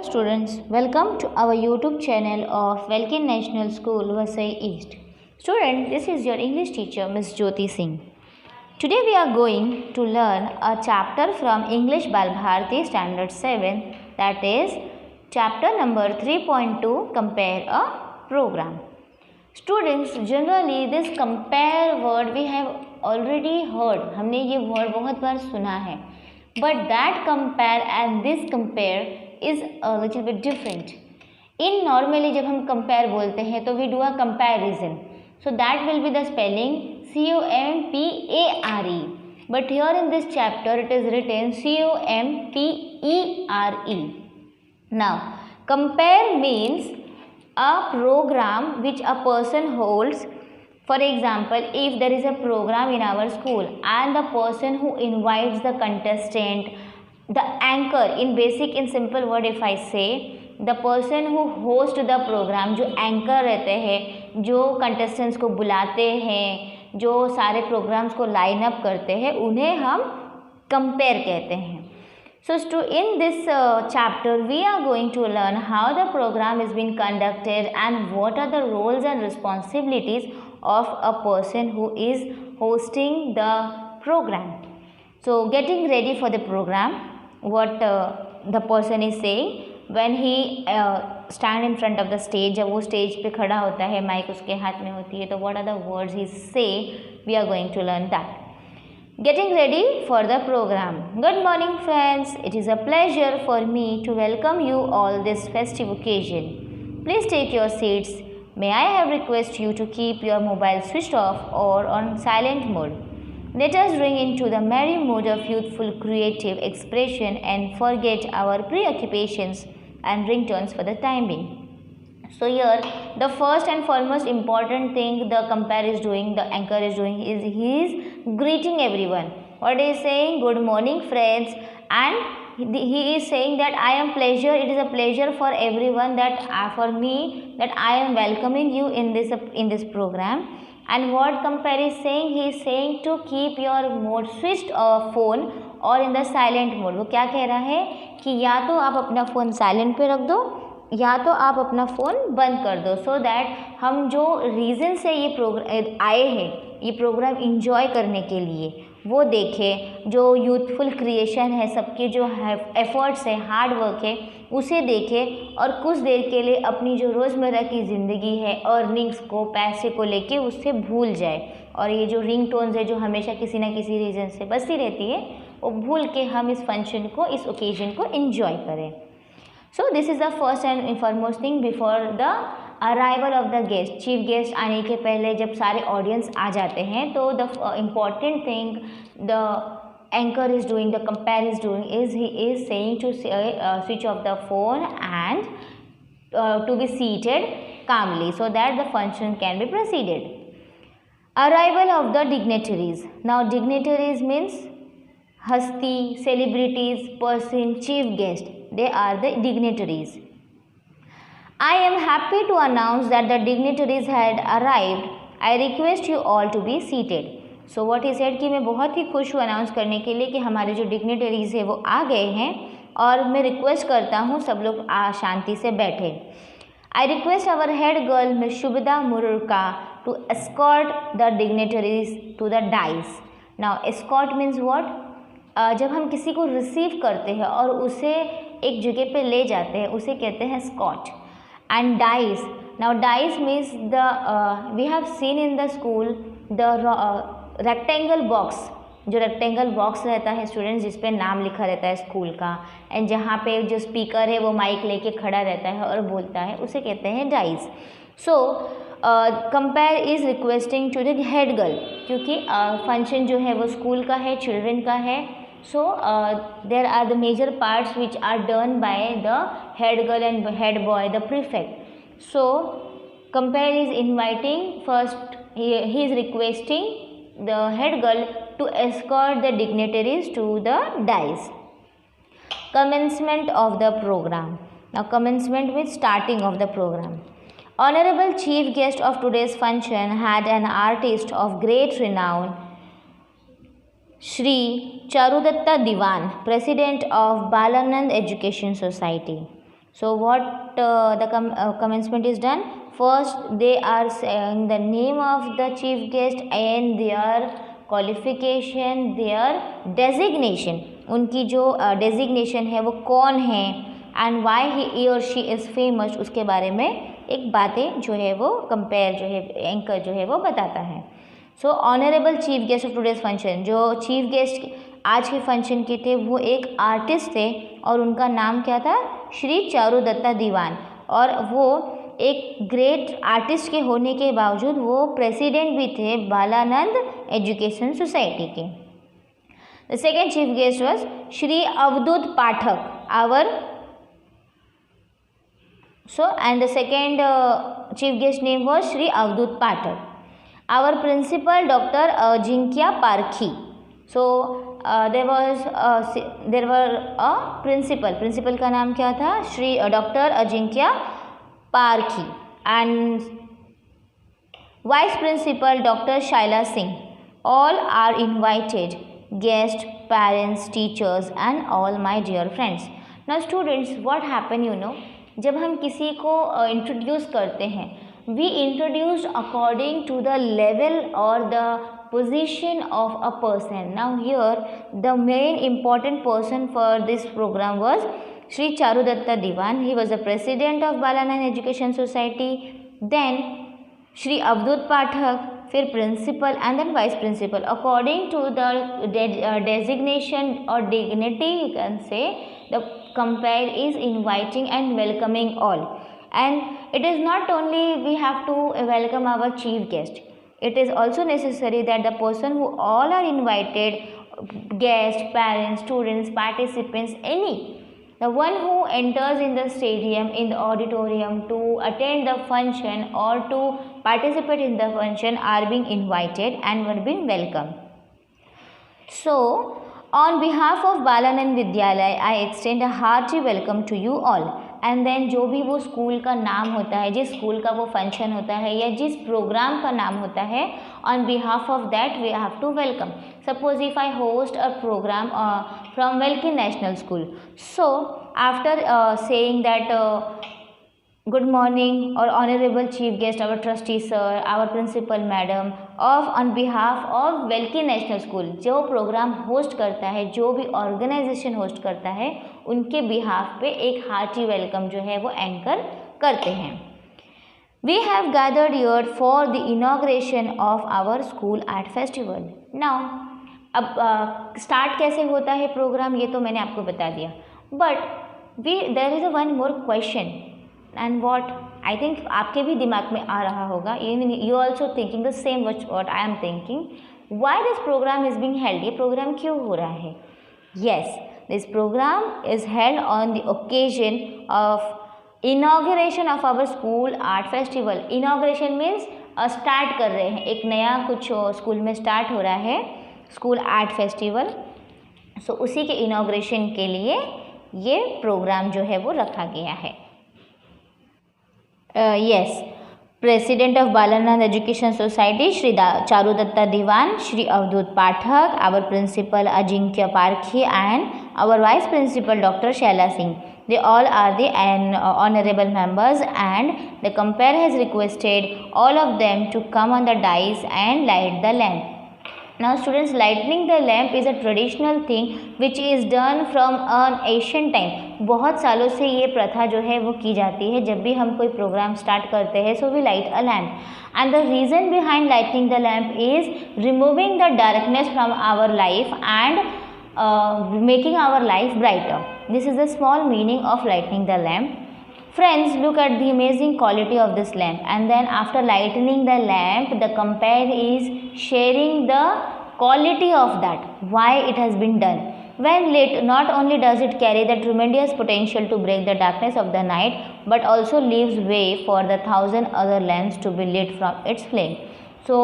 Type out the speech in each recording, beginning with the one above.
Students, welcome to our YouTube channel of Welkin National School, Vasai East. Student, this is your English teacher, Miss Jyoti Singh. Today we are going to learn a chapter from English Balbharati Standard 7, that is chapter number 3.2, Compare a Program. Students, generally this compare word we have already heard. हमने ये word बहुत बार सुना है. But that compare and this compare is a little bit different. In normally जब हम compare बोलते हैं तो we do a comparison. So that will be the spelling COMPARE. But here in this chapter it is written COMPERE. Now compare means a program which a person holds. For example, if there is a program in our school and the person who invites the contestant, the anchor, in basic in simple word if I say, the person who host the program, जो anchor रहते हैं, जो contestants को बुलाते हैं, जो सारे programs को line up करते हैं, उन्हें हम compare कहते हैं. So in this chapter we are going to learn how the program is being conducted and what are the roles and responsibilities of a person who is hosting the program. So getting ready for the program, what the person is saying when he stand in front of the stage, जब वो stage पे खड़ा होता है, mic उसके हाथ में होती है, तो what are the words he say, we are going to learn that. Getting ready for the program. Good morning friends, it is a pleasure for me to welcome you all this festive occasion. Please take your seats. May I have request you to keep your mobile switched off or on silent mode. Let us ring into the merry mood of youthful creative expression and forget our preoccupations and ringtones for the time being. So here the first and foremost important thing the compare is doing, the anchor is doing, is he is greeting everyone. What is saying? Good morning friends, and he is saying that I am pleasure, it is a pleasure for everyone that for me that I am welcoming you in this program. And what compare is saying? He is saying to keep your mode switched off phone और in the silent mode. वो क्या कह रहा है कि या तो आप अपना फ़ोन साइलेंट पे रख दो या तो आप अपना फ़ोन बंद कर दो, सो दैट हम जो रीज़न से ये प्रोग्राम आए हैं, ये प्रोग्राम इंजॉय करने के लिए, वो देखें. जो यूथफुल क्रिएशन है, सबके जो एफर्ट्स है, हार्ड वर्क है, उसे देखें और कुछ देर के लिए अपनी जो रोज़मर्रा की ज़िंदगी है, अर्निंग्स को, पैसे को लेके उससे भूल जाए. और ये जो रिंग टोन्स है जो हमेशा किसी ना किसी रीज़न से बजती रहती है, वो भूल के हम इस फंक्शन को, इस ओकेजन को इंजॉय करें. So this is the first and foremost thing before the arrival of the guest. Chief guest आने के पहले जब सारे ऑडियंस आ जाते हैं तो the important thing the anchor is doing, the compare is doing, is he is saying to switch off the phone and to be seated calmly so that the function can be proceeded. Arrival of the dignitaries. Now dignitaries means हस्ती, celebrities, person, chief guest. They are the dignitaries. I am happy to announce that the dignitaries had arrived. I request you all to be seated. So what he said कि मैं बहुत ही खुश हूँ announce करने के लिए कि हमारे जो dignitaries है वो आ गए हैं और मैं रिक्वेस्ट करता हूँ सब लोग शांति से बैठे. I request our head girl Miss Shubhda Mururka to escort the dignitaries to the dais. Now escort means what? जब हम किसी को रिसीव करते हैं और उसे एक जगह पे ले जाते हैं, उसे कहते हैं स्कॉट. And dais. Now dais means the we have seen in the school the rectangle box. जो रेक्टेंगल बॉक्स रहता है स्टूडेंट्स, जिस पे नाम लिखा रहता है स्कूल का, एंड जहाँ पे जो स्पीकर है वो माइक लेके खड़ा रहता है और बोलता है, उसे कहते हैं dais. So compere is requesting to the head girl, क्योंकि फंक्शन जो है वो स्कूल का है, चिल्ड्रन का है. So there are the major parts which are done by the head girl and head boy, the prefect. So compare is inviting first, he is requesting the head girl to escort the dignitaries to the dais. Commencement of the program. Now commencement means starting of the program. Honorable chief guest of today's function had an artist of great renown, Shri Charudatta Diwan, President of Balanand Education Society. So what the commencement is done? First they are saying the name of the chief guest and their qualification, their designation, उनकी जो designation है वो कौन है, and why he or she is famous, उसके बारे में एक बातें जो है वो कंपेयर जो है एंकर जो है वो बताता है. So honourable chief guest of today's function, जो चीफ गेस्ट आज के फंक्शन के थे वो एक आर्टिस्ट थे और उनका नाम क्या था? श्री चारुदत्ता दीवान. और वो एक ग्रेट आर्टिस्ट के होने के बावजूद वो प्रेसिडेंट भी थे बालानंद एजुकेशन सोसाइटी के. The second chief guest was Shri Avdhoot Pathak our. So and the second chief guest name was Shri Avadut Pathak. Our principal Dr. Ajinkya Parkhi. So there were a principal का नाम क्या था? Shri doctor Ajinkya Parkhi. and vice principal Dr. Shaila Singh. All are invited guests, parents, teachers and all my dear friends. Now students, what happen you know, जब हम किसी को introduce करते हैं, we introduce according to the level और the position of a person. Now here the main important person for this programme was Shri Charudatta Diwan. He was the president of Balanand education society. Then Shri Avdhoot Pathak, फिर principal and then vice principal. According to the designation और dignity you can say the compare is inviting and welcoming all. And it is not only we have to welcome our chief guest, it is also necessary that the person who all are invited, guests, parents, students, participants, any, the one who enters in the stadium, in the auditorium to attend the function or to participate in the function are being invited and were being welcomed. So on behalf of Balanand Vidyalaya I extend a hearty welcome to you all. And then जो भी वो school का नाम होता है, जिस school का वो फंक्शन होता है या जिस प्रोग्राम का नाम होता है, on behalf of that we have to welcome. Suppose if I host a programme from वेल्की national school, so after saying that good morning or honorable chief guest, our trustee sir, our principal madam, of on behalf of वेल्की national school, जो programme host करता है, जो भी organisation host करता है, उनके बिहाफ पे एक हार्टी वेलकम जो है वो एंकर करते हैं. We have gathered here for the inauguration of our school art festival. Now अब स्टार्ट कैसे होता है प्रोग्राम ये तो मैंने आपको बता दिया, but there is a one more question. And what I think आपके भी दिमाग में आ रहा होगा, you also thinking the same what I am thinking, why this program is being held. ये प्रोग्राम क्यों हो रहा है? Yes, this program is held on the occasion of inauguration of our school art festival. Inauguration means start कर रहे हैं, एक नया कुछ स्कूल में स्टार्ट हो रहा है स्कूल आर्ट फेस्टिवल. सो उसी के इनॉग्रेशन के लिए ये प्रोग्राम जो है वो रखा गया है. Yes, President of Balanand Education Society Shri Charudatta Diwan, Shri Avadut Pathak, our Principal Ajinkya Parkhi and our Vice Principal Dr. Shaila Singh. They all are the honorable members and the compare has requested all of them to come on the dais and light the lamp. Now students, lighting the lamp is a traditional thing which is done from an ancient time. बहुत सालों से ये प्रथा जो है वो की जाती है. जब भी हम कोई प्रोग्राम स्टार्ट करते हैं, so we light a lamp, and the reason behind lighting the lamp is removing the darkness from our life and making our life brighter. This is the small meaning of lighting the lamp. Friends, look at the amazing quality of this lamp. And then after lightening the lamp, the compare is sharing the quality of that, why it has been done. When lit, not only does it carry the tremendous potential to break the darkness of the night, but also leaves way for the 1,000 other lamps to be lit from its flame. So,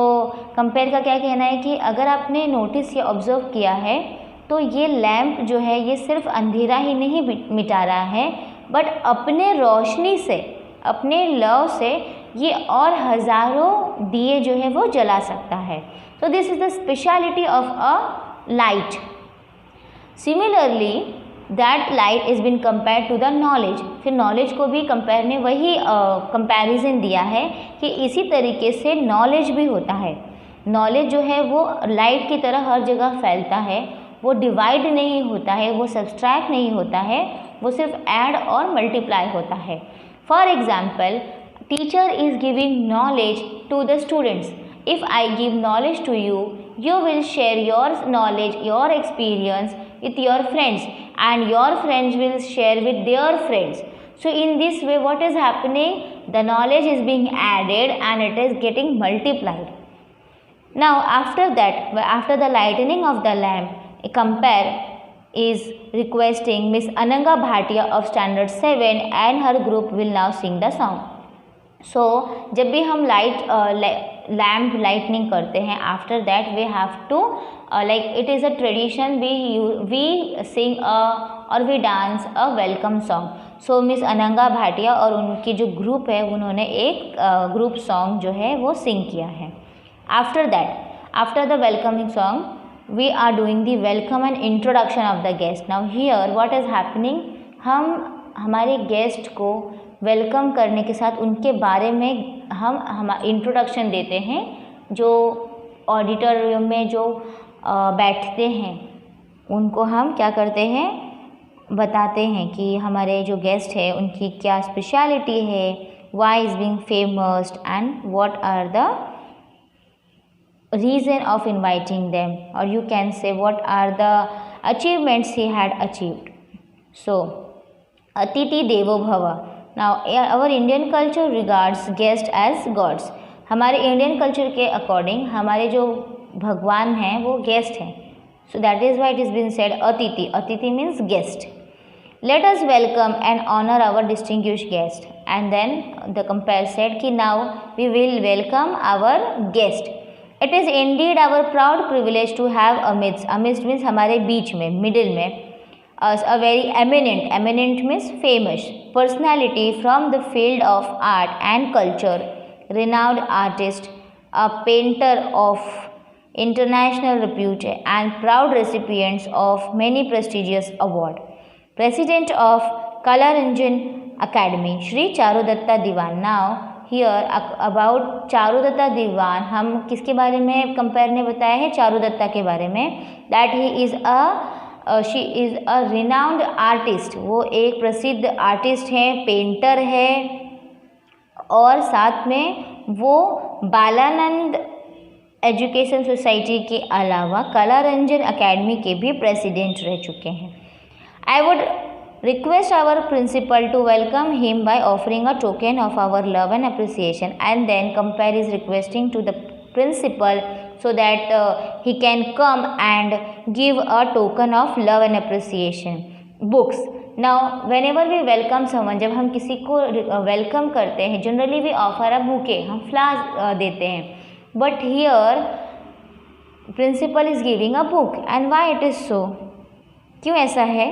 compare का क्या कहना है कि अगर आपने notice या observe किया है तो ये लैम्प जो है ये सिर्फ अंधेरा ही नहीं मिटा रहा है, बट अपने रोशनी से, अपने लव से ये और हज़ारों दिए जो है वो जला सकता है. So this is the speciality of a light. Similarly, that light is been compare to the knowledge. फिर नॉलेज को भी कंपेयर ने वही कंपैरिजन दिया है कि इसी तरीके से नॉलेज भी होता है। नॉलेज जो है वो लाइट की तरह हर जगह फैलता है, वो डिवाइड नहीं होता है, वो सब्सट्रैक्ट नहीं होता है, वो सिर्फ ऐड और मल्टीप्लाई होता है। For example, teacher is giving knowledge to the students. If I give knowledge to you, you will share your knowledge, your experience with your friends, and your friends will share with their friends. So in this way, what is happening? The knowledge is being added and it is getting multiplied. Now after that, after the lightening of the lamp, a compare is requesting Miss Ananga Bhatia of standard 7 and her group will now sing the song. So जब भी हम lamp lightning करते हैं, after that we have to like it is a tradition we sing और we dance a welcome song. So miss Ananga Bhatia और उनकी जो group है उन्होंने एक ग्रुप सॉन्ग जो है वो सिंग किया है. After that, after the welcoming song we are doing the welcome and introduction of the guest. Now here what is happening, हम हमारे गेस्ट को वेलकम करने के साथ उनके बारे में हम इंट्रोडक्शन देते हैं. जो ऑडिटोरियम में जो बैठते हैं उनको हम क्या करते हैं, बताते हैं कि हमारे जो गेस्ट है उनकी क्या स्पेशलिटी है, why is being famous and what are the reason of inviting them, और you can say what are the achievements he had achieved. So अतिथि देवो भव. Now our Indian culture regards guest as gods. हमारे Indian culture के according हमारे जो भगवान हैं वो गेस्ट हैं. So that is why it is been said अतिथि. अतिथि means guest. Let us welcome and honour our distinguished guest. And then the compere said कि now we will welcome our guest. It is indeed our proud privilege to have amidst. Amidst means हमारे बीच में, middle में, a very eminent means famous personality from the field of art and culture, renowned artist, a painter of international repute and proud recipients of many prestigious award. President of Kalaranjan Academy, Shri Charudatta Diwan. Now here about Charudatta Diwan, हम किसके बारे में compare ने बताया है, चारुदत्ता के बारे में. that he is a she is a renowned artist. वो एक प्रसिद्ध आर्टिस्ट हैं, पेंटर है, और साथ में वो बालानंद एजुकेशन सोसाइटी के अलावा कलारंजन अकेडमी के भी प्रेसिडेंट रह चुके हैं. I would request our principal to welcome him by offering a token of our love and appreciation. And then compere is requesting to the principal so that he can come and give a token of love and appreciation. Books. Now whenever we welcome someone, जब हम किसी को welcome करते हैं, generally we offer a bouquet, हम flowers देते हैं. But here principal is giving a book. And why it is so? क्यों ऐसा है?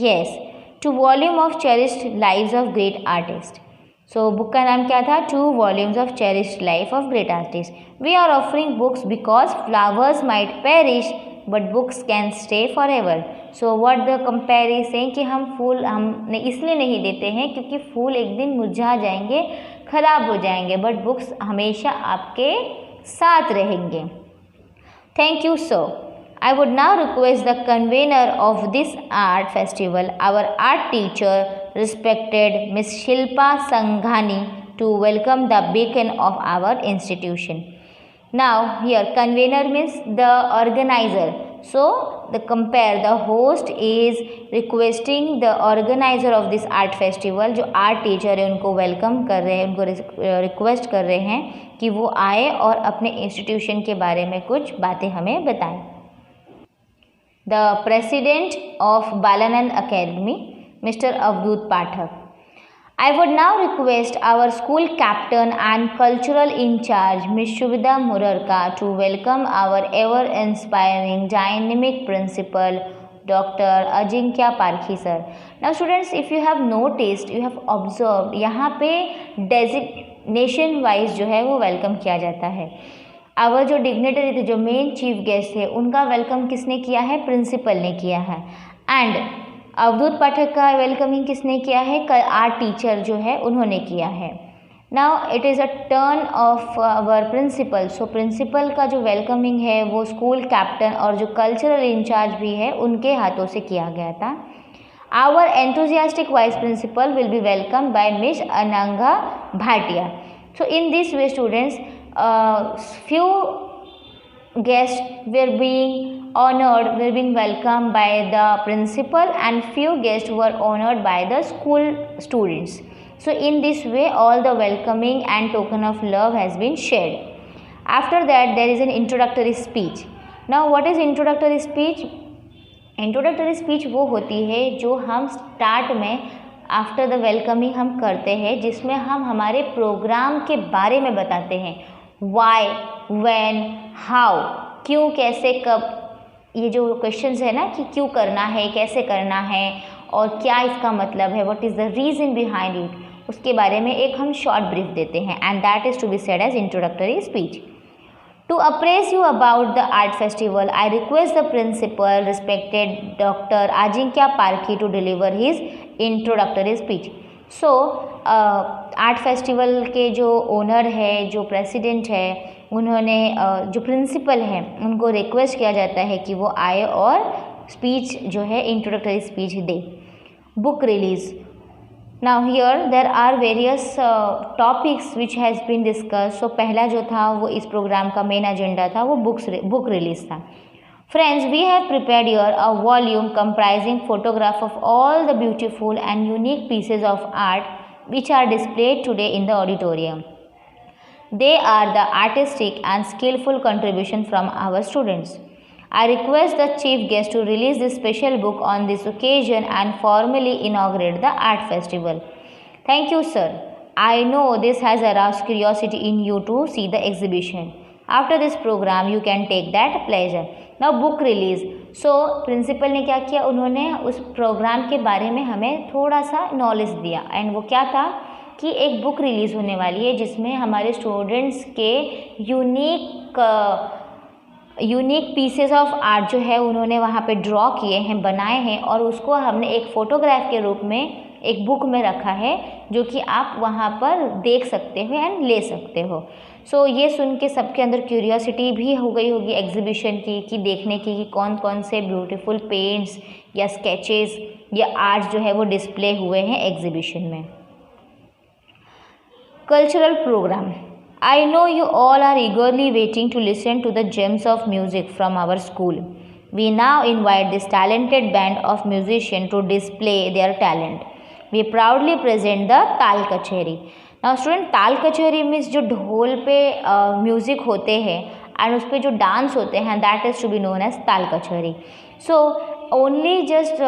Yes, to volume of cherished lives of great artists. So book का नाम क्या था? 2 volumes of cherished life of great artist. We are offering books because flowers might perish but books can stay forever. So what the compere is saying कि हम फूल हम इसलिए नहीं देते हैं क्योंकि फूल एक दिन मुरझा जाएंगे, ख़राब हो जाएंगे, बट बुक्स हमेशा आपके साथ रहेंगे. Thank you. So I would now request the convener of this art festival, our art teacher, respected Miss Shilpa Sanghani, to welcome the beacon of our institution. Now here convener means the organizer. So the host is requesting the organizer of this art festival, जो art teacher है उनको welcome कर रहे हैं, उनको request कर रहे हैं कि वो आए और अपने institution के बारे में कुछ बातें हमें बताएं. The President of Balanand Academy, Mr. Avdut Pathak. I would now request our school captain and cultural in charge, Ms. Shubhida Murarka, to welcome our ever-inspiring dynamic principal, Dr. Ajinkya Parkhi sir. Now students, if you have noticed, you have observed, यहाँ पे designation wise जो है वो welcome किया जाता है. Our जो dignitary थे, जो मेन चीफ गेस्ट थे, उनका वेलकम किसने किया है? प्रिंसिपल ने किया है. एंड अवधूत पाठक का वेलकमिंग किसने किया है? आर्ट टीचर जो है उन्होंने किया है। Now it is a turn of our principal. So principal का जो वेलकमिंग है वो स्कूल कैप्टन और जो कल्चरल इंचार्ज भी है उनके हाथों से किया गया था। Our enthusiastic vice principal will be welcomed by Miss Ananga Bhatia. So in this way students, few guests were being honored, were being welcomed by the principal, and few guests were honored by the school students. So in this way all the welcoming and token of love has been shared. After that there is an introductory speech. Now what is introductory speech? Introductory speech वो होती है जो हम start में after the welcoming हम करते हैं, जिसमें हम हमारे प्रोग्राम के बारे में बताते हैं। वाई, व्हेन, हाउ, क्यों, कैसे, कब, ये जो क्वेश्चंस है ना कि क्यों करना है, कैसे करना है और क्या इसका मतलब है, what is the reason behind it, उसके बारे में एक हम शॉर्ट ब्रीफ देते हैं। And that is to be said as introductory speech. To appraise you about the art festival, I request the principal, respected Dr. Ajinkya Parkhi, to deliver his introductory speech. So, art festival के जो owner है, जो president है, उन्होंने जो principal हैं उनको request किया जाता है कि वो आए और स्पीच जो है introductory speech they. Book release. Now here there are various topics which has been discussed. So पहला जो था वो इस प्रोग्राम का मेन एजेंडा था वो बुक रिलीज था। Friends, we have prepared here a volume comprising photograph of all the beautiful and unique pieces of art which are displayed today in the auditorium. They are the artistic and skillful contribution from our students. I request the chief guest to release this special book on this occasion and formally inaugurate the art festival. Thank you, sir. I know this has aroused curiosity in you to see the exhibition. After this program, you can take that pleasure. Now, book release. So, principal ने क्या किया? उन्होंने उस programme के बारे में हमें थोड़ा सा नॉलेज दिया। एंड वो क्या था कि एक बुक रिलीज़ होने वाली है जिसमें हमारे स्टूडेंट्स के यूनिक पीसेस ऑफ आर्ट जो है उन्होंने वहाँ पे ड्रॉ किए हैं, बनाए हैं, और उसको हमने एक फ़ोटोग्राफ के रूप में एक बुक में रखा है जो कि आप वहाँ पर देख सकते हो एंड ले सकते हो। सो ये सुन के सबके अंदर क्यूरियोसिटी भी हो गई होगी एग्जीबिशन की, कि देखने की कि कौन कौन से ब्यूटीफुल पेंट्स या स्केचेस या आर्ट जो है वो डिस्प्ले हुए हैं एग्जीबिशन में। Cultural program. I know you all are eagerly waiting to listen to the gems of music from our school. We now invite this talented band of musicians to display their talent. We proudly present the ताल कचहरी। Now student, ताल कचहरी means जो ढोल पे music होते हैं and उस पर जो डांस होते हैं, that is to be known as taal kacheri. So only just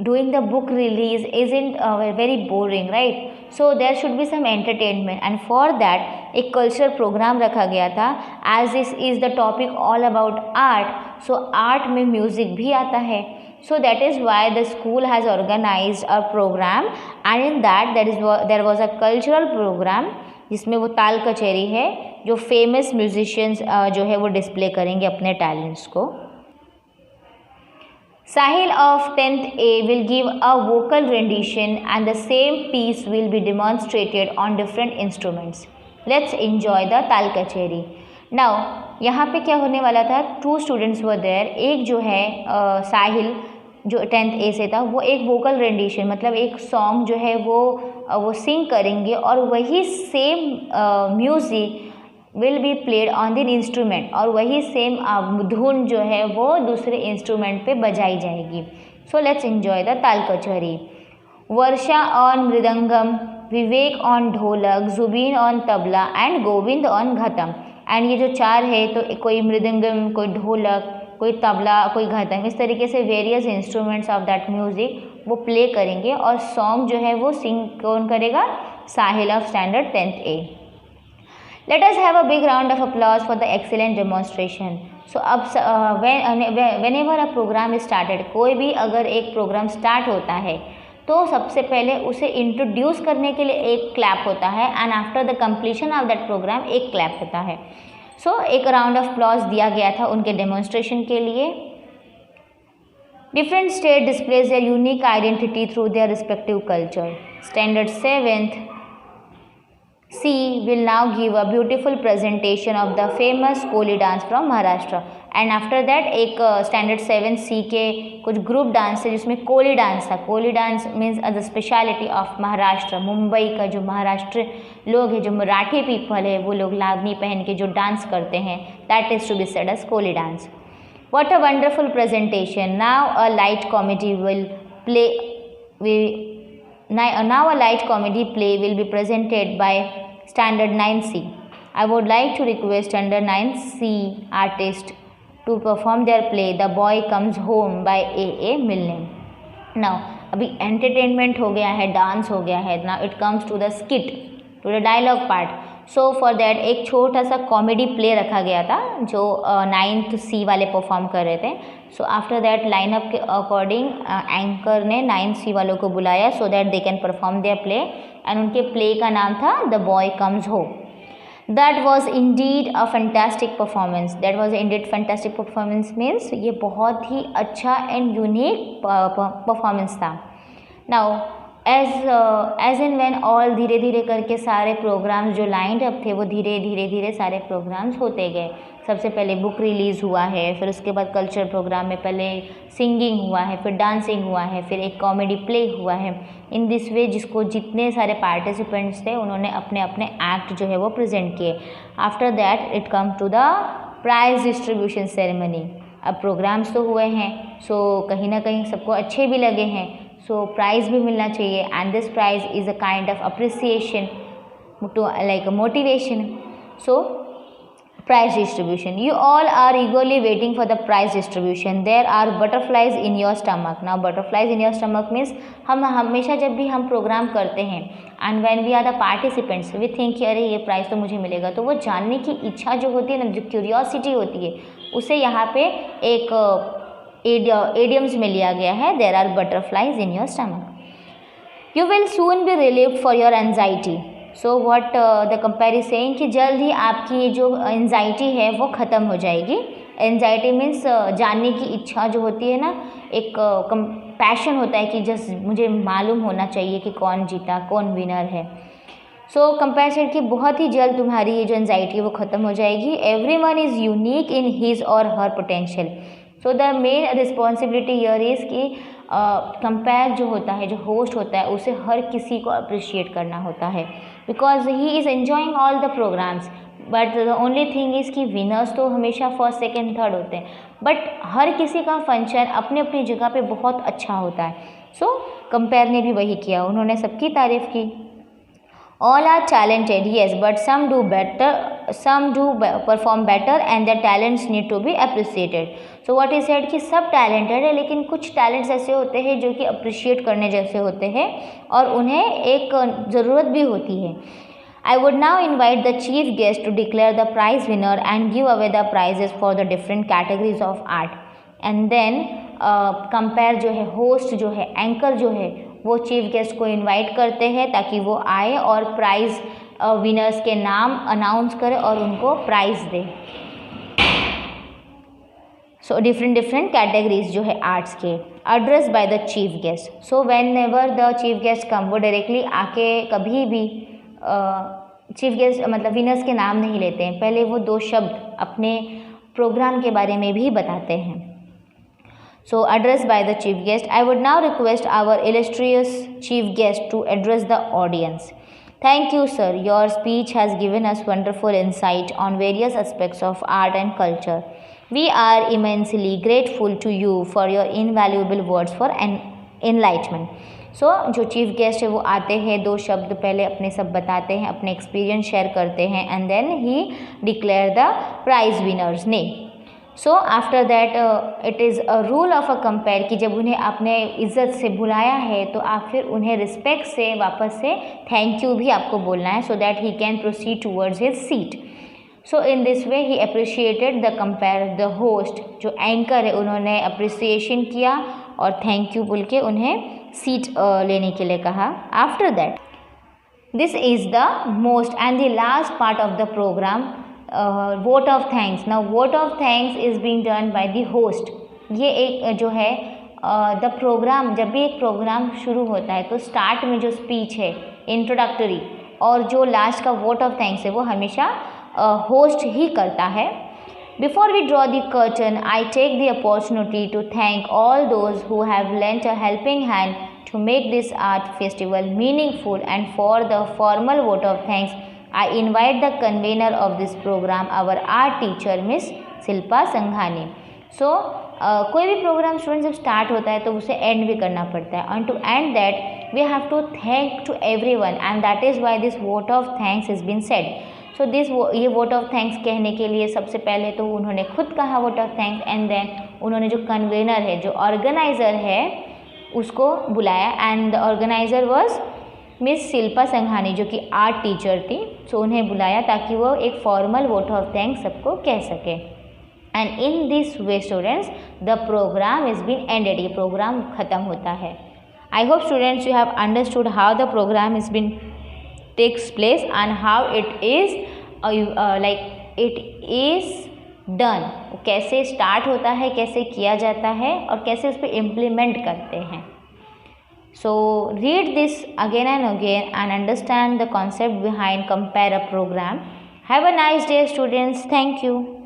doing the book release isn't very boring, right? So there should be some entertainment, and for that एक कल्चरल प्रोग्राम रखा गया था। as this is the topic all about art, so art में music भी आता है। so that is why the school has organized a program, and in that there was a cultural program जिसमें वो ताल कचहरी है, जो फेमस म्यूजिशियंस जो है वो डिस्प्ले करेंगे अपने टैलेंट्स को। Sahil of 10th A will give a vocal rendition and the same piece will be demonstrated on different instruments. Let's enjoy the ताल कचहरी। Now यहाँ पे क्या होने वाला था, 2 students were there। एक जो है साहिल जो 10th A से था, वो एक वोकल रेंडिशन मतलब एक सॉन्ग जो है वो सिंग करेंगे और वही same music will be played on the instrument, और वही सेम धुन जो है वो दूसरे इंस्ट्रूमेंट पे बजाई जाएगी। So let's enjoy the taal kacheri. Varsha on mridangam, Vivek on dholak, Zubeen on tabla and Govind on ghatam. And ये जो 4 है तो कोई मृदंगम, कोई ढोलक, कोई तबला, कोई घटम, इस तरीके से various instruments of that music वो प्ले करेंगे और सॉन्ग जो है वो सिंग कौन करेगा, Sahil of standard 10th A। Let us have a big round of applause for the excellent demonstration. So अब whenever a program is started, कोई भी अगर एक प्रोग्राम स्टार्ट होता है तो सबसे पहले उसे इंट्रोड्यूस करने के लिए एक क्लैप होता है, and after the completion of that program एक क्लैप होता है। सो एक राउंड ऑफ अप्लॉज दिया गया था उनके डेमोन्स्ट्रेशन के लिए। Different state displays their unique identity through their respective culture. Standard 7th C will now give a beautiful presentation of the famous Koli dance from Maharashtra. And after that एक standard 7 C के कुछ group dance है जिसमें Koli dance था. Koli dance means the speciality of Maharashtra. Mumbai का जो महाराष्ट्र लोग हैं, जो मराठी पीपल है, वो लोग लावनी पहन के जो डांस करते हैं, that is to be said as Koli dance. What a wonderful presentation. Now a light comedy play will be presented by standard 9C. I would like to request standard 9C artist to perform their play The Boy Comes Home by A. Milne. Now अभी entertainment हो गया है, dance हो गया है. Now it comes to the skit, to the dialogue part. So for that एक छोटा सा कॉमेडी प्ले रखा गया था जो 9th C वाले परफॉर्म कर रहे थे. सो आफ्टर दैट लाइनअप के अकॉर्डिंग एंकर ने 9th C वालों को बुलाया so that they can perform their play. And उनके प्ले का नाम था the boy comes home. That was indeed a fantastic performance. That was indeed fantastic performance means ये बहुत ही अच्छा एंड यूनिक परफॉर्मेंस था. Now as and when all धीरे धीरे करके सारे प्रोग्राम्स जो लाइंड अप थे वो धीरे धीरे सारे प्रोग्राम्स होते गए. सबसे पहले बुक रिलीज़ हुआ है, फिर उसके बाद कल्चर प्रोग्राम में पहले सिंगिंग हुआ है, फिर डांसिंग हुआ है, फिर एक कॉमेडी प्ले हुआ है. इन दिस वे जिसको जितने सारे पार्टिसिपेंट्स थे उन्होंने अपने अपने एक्ट जो है वो प्रेजेंट किए. After that it come to the prize distribution ceremony. अब प्रोग्राम्स तो हुए हैं, सो कहीं ना कहीं सबको अच्छे भी लगे हैं, सो प्राइज़ भी मिलना चाहिए. And this prize is a kind of appreciation to like a motivation. So prize distribution. You all are eagerly waiting for the prize distribution. There are butterflies in your stomach. Now butterflies in your stomach means हम हमेशा जब भी हम programme करते हैं and when we are the participants we think कि अरे ये प्राइज़ तो मुझे मिलेगा, तो वो जानने की इच्छा जो होती है ना, जो क्यूरियोसिटी होती है, उसे यहाँ पे एक idioms में लिया गया है. There are butterflies in your stomach. You will soon be relieved for your anxiety. So what the compere is saying कि जल्द ही आपकी ये जो एंजाइटी है वो ख़त्म हो जाएगी. एंजाइटी मीन्स जानने की इच्छा जो होती है ना, एक पैशन होता है कि जस्ट मुझे मालूम होना चाहिए कि कौन जीता, कौन विनर है. सो कंपेयर सेड कि बहुत ही जल्द तुम्हारी ये जो एंजाइटी है वो ख़त्म हो जाएगी. Everyone is unique in his or her potential. So the main responsibility here is कि कंपेयर जो होता है, जो होस्ट होता है, उसे हर किसी को अप्रिशिएट करना होता है because he is enjoying all the programs. But the only thing is कि विनर्स तो हमेशा फर्स्ट सेकेंड थर्ड होते हैं, बट हर किसी का फंक्शन अपनी अपनी जगह पे बहुत अच्छा होता है. सो कंपेयर ने भी वही किया, उन्होंने सबकी तारीफ़ की. All are talented, yes, but some do better, some do perform better and their talents need to be appreciated. So what he said कि सब talented है, लेकिन कुछ talents ऐसे होते हैं जो कि appreciate करने जैसे होते हैं और उन्हें एक ज़रूरत भी होती है. I would now invite the chief guest to declare the prize winner and give away the prizes for the different categories of art. And then compare जो है, host जो है, anchor जो है, वो चीफ गेस्ट को इनवाइट करते हैं ताकि वो आए और प्राइज़ विनर्स के नाम अनाउंस करे और उनको प्राइज़ दे. सो डिफरेंट कैटेगरीज जो है आर्ट्स के, address by the chief guest. So whenever the chief guest come, वो डायरेक्टली आके कभी भी चीफ गेस्ट मतलब विनर्स के नाम नहीं लेते हैं, पहले वो 2 शब्द अपने प्रोग्राम के बारे में भी बताते हैं. So addressed by the chief guest, I would now request our illustrious chief guest to address the audience. Thank you, sir. Your speech has given us wonderful insight on various aspects of art and culture. We are immensely grateful to you for your invaluable words for enlightenment. So जो chief guest है वो आते हैं, 2 शब्द पहले अपने सब बताते हैं, अपने एक्सपीरियंस शेयर करते हैं and then he declare the prize winners name. So after that it is a rule of a compare कि जब उन्हें आपने इज़्ज़त से बुलाया है तो आप फिर उन्हें रिस्पेक्ट से वापस से थैंक यू भी आपको बोलना है so that he can proceed towards his seat. So in this way he appreciated the compare. The host जो एंकर है उन्होंने अप्रिसिएशन किया और थैंक यू बोल के उन्हें सीट लेने के लिए कहा. After that this is the most and the last part of the program, vote of thanks. Now vote of thanks is being done by the host. ये एक जो है द प्रोग्राम, जब भी एक प्रोग्राम शुरू होता है तो स्टार्ट में जो स्पीच है इंट्रोडक्टरी और जो लास्ट का वोट ऑफ थैंक्स है वो हमेशा होस्ट ही करता है. Before we draw the curtain, I take the opportunity to thank all those who have lent a helping hand to make this art festival meaningful, and for the formal vote of thanks, I invite the convener of this program, our art teacher, Miss Silpa Sanghani. So, कोई भी programme student जब start होता है तो उसे and भी करना पड़ता है, and to end that we have to thank to everyone, and that is why this vote of thanks has been said. सो ये वोट ऑफ थैंक्स कहने के लिए सबसे पहले तो उन्होंने खुद कहा vote of thanks, and then उन्होंने जो कन्वेनर है, जो ऑर्गेनाइज़र है, उसको बुलाया, and the organizer was miss Shilpa Sanghani जो कि आर्ट टीचर थी. सो उन्हें बुलाया ताकि वो एक फॉर्मल वोट ऑफ थैंक्स सबको कह सके. And in this way students the program is been ended, ये प्रोग्राम ख़त्म होता है. I hope students you have understood how the program is been takes place and how it is like it is done. कैसे start होता है, कैसे किया जाता है और कैसे उस पर इम्प्लीमेंट करते हैं. So read this again and again and understand the concept behind compare a program. Have a nice day, students. Thank you.